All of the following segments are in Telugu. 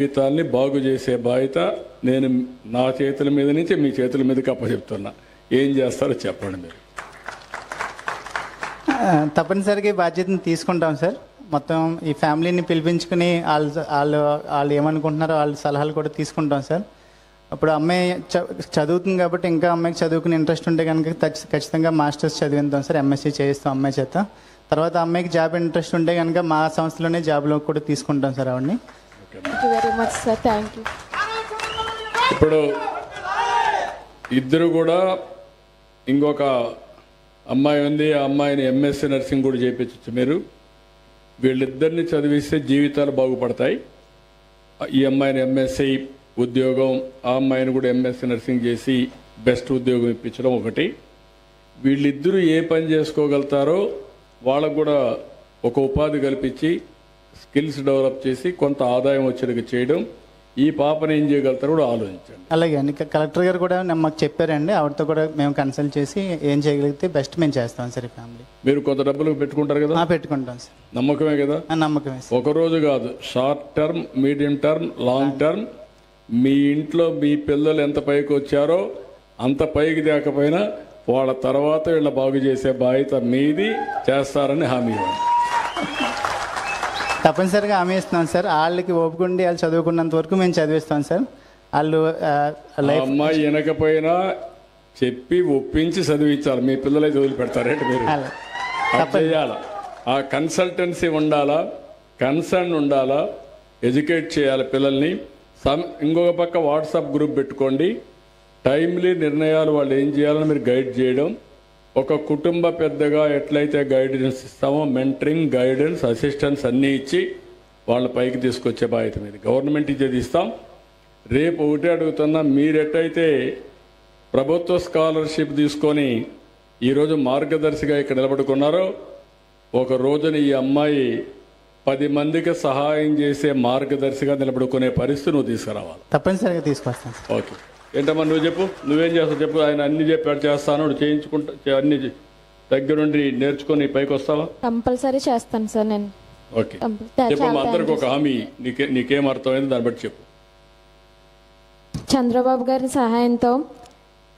జీవితాన్ని బాగు చేసే బాధ్యత నేను నా చేతుల మీద నుంచి మీ చేతుల మీదకి అప్పచెప్తున్నా. ఏం చేస్తారో చెప్పండి మీరు. తప్పనిసరిగా బాధ్యతను తీసుకుంటాం సార్. మొత్తం ఈ ఫ్యామిలీని పిలిపించుకుని వాళ్ళు ఏమనుకుంటున్నారో వాళ్ళ సలహాలు కూడా తీసుకుంటాం సార్. అప్పుడు అమ్మాయి చదువుతుంది కాబట్టి ఇంకా అమ్మాయికి చదువుకునే ఇంట్రెస్ట్ ఉంటే కనుక ఖచ్చితంగా మాస్టర్స్ చదివిస్తాం సార్. ఎంఎస్సీ చేయిస్తాం అమ్మాయి చేత. తర్వాత అమ్మాయికి జాబ్ ఇంట్రెస్ట్ ఉంటే కనుక మా సంస్థలోనే జాబ్లో కూడా తీసుకుంటాం సార్ ఆవిడని. Very much sir, thank you. ఇప్పుడు ఇద్దరు కూడా ఇంకొక అమ్మాయి ఉంది, ఆ అమ్మాయిని ఎంఎస్సీ నర్సింగ్ కూడా చేయించచ్చు మీరు. వీళ్ళిద్దరిని చదివిస్తే జీవితాలు బాగుపడతాయి. ఈ అమ్మాయిని ఎంఎస్సీ ఉద్యోగం, ఆ అమ్మాయిని కూడా ఎంఎస్సీ నర్సింగ్ చేసి బెస్ట్ ఉద్యోగం ఇప్పించడం ఒకటి. వీళ్ళిద్దరూ ఏ పని చేసుకోగలుగుతారో వాళ్ళకు కూడా ఒక ఉపాధి కల్పించి స్కిల్స్ డెవలప్ చేసి కొంత ఆదాయం వచ్చేట్టుగా చేయడం. ఈ పాపను ఏం చేయగలుగుతారో కూడా ఆలోచించండి. అలాగే అండి, కలెక్టర్ గారు కూడా మాకు చెప్పారండి. ఆవిడతో కూడా మేము కన్సల్ట్ చేసి ఏం చేయగలిగితే బెస్ట్ మేము చేస్తాం సార్. ఈ ఫ్యామిలీ మీరు కొంత డబ్బులు పెట్టుకుంటారు కదా? పెట్టుకుంటాం సార్. నమ్మకమే కదా? నమ్మకమే సార్. ఒక రోజు కాదు, short term, medium term, long term. మీ ఇంట్లో మీ పిల్లలు ఎంత పైకి వచ్చారో అంత పైకి తేకపోయినా వాళ్ళ తర్వాత వీళ్ళ బాగు చేసే బాధ్యత మీది, చేస్తారని హామీ ఇవ్వండి. తప్పనిసరిగా హామీ ఇస్తున్నాం సార్. వాళ్ళకి ఓపుకుండి వాళ్ళు చదువుకున్నంత వరకు మేము చదివిస్తాం సార్. వాళ్ళు అమ్మాయి వినకపోయినా చెప్పి ఒప్పించి చదివించాలి. మీ పిల్లలే చదువులు పెడతారేంటి మీరు? చేయాలా? ఆ కన్సల్టెన్సీ ఉండాలా, కన్సర్న్ ఉండాలా, ఎడ్యుకేట్ చేయాలి పిల్లల్ని. ఇంకొక పక్క వాట్సాప్ గ్రూప్ పెట్టుకోండి. టైమ్లీ నిర్ణయాలు వాళ్ళు ఏం చేయాలని మీరు గైడ్ చేయడం. ఒక కుటుంబ పెద్దగా ఎట్లయితే గైడెన్స్ ఇస్తామో మెంటరింగ్, గైడెన్స్, అసిస్టెన్స్ అన్నీ ఇచ్చి వాళ్ళ పైకి తీసుకొచ్చే బాధ్యత మీద గవర్నమెంట్ ఇచ్చేది ఇస్తాం. రేపు ఒకటే అడుగుతున్నా, మీరెట్టయితే ప్రభుత్వ స్కాలర్షిప్ తీసుకొని ఈరోజు మార్గదర్శిగా ఇక్కడ నిలబడుకున్నారో, ఒక రోజున ఈ అమ్మాయి 10 మందికి సహాయం చేసే మార్గదర్శిగా నిలబడుకునే పరిస్థితి నువ్వు తీసుకురావాలి. తప్పనిసరిగా తీసుకొస్తాను. ఓకే, ఏంటమ్మా నువ్వు చెప్పు, నువ్వేం చేస్తావు చెప్పు. ఆయన అన్ని చెప్పాడు చేస్తాను, చేయించుకుంటా, అన్ని దగ్గరుండి నేర్చుకొని పైకి వస్తావా? కంపల్సరీ చేస్తాను సార్ నేను. ఓకే చెప్పు, మా అందరికి ఒక హామీ. నీకేం అర్థమైంది దాన్ని బట్టి చెప్పు. చంద్రబాబు గారి సహాయంతో,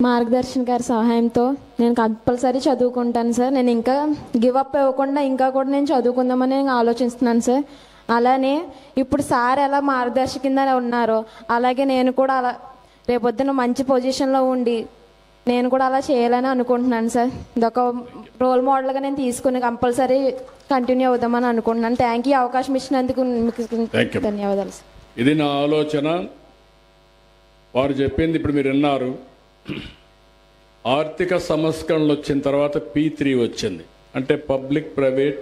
మార్గదర్శన్ గారి సహాయంతో నేను కంపల్సరీ చదువుకుంటాను సార్. నేను ఇంకా గివ్ అప్ ఇవ్వకుండా ఇంకా కూడా నేను చదువుకుందామని నేను ఆలోచిస్తున్నాను సార్. అలానే ఇప్పుడు సార్ ఎలా మార్గదర్శి కింద ఉన్నారో అలాగే నేను కూడా అలా రేపొద్దున మంచి పొజిషన్లో ఉండి నేను కూడా అలా చేయాలని అనుకుంటున్నాను సార్. ఇదొక రోల్ మోడల్గా నేను తీసుకుని కంపల్సరీ కంటిన్యూ అవుదామని అనుకుంటున్నాను. థ్యాంక్ యూ, అవకాశం ఇచ్చినందుకు మీకు ధన్యవాదాలు సార్. ఇది నా ఆలోచన. వారు చెప్పింది ఇప్పుడు మీరు విన్నారు. ఆర్థిక సంస్కరణలు వచ్చిన తర్వాత P3 వచ్చింది, అంటే పబ్లిక్ ప్రైవేట్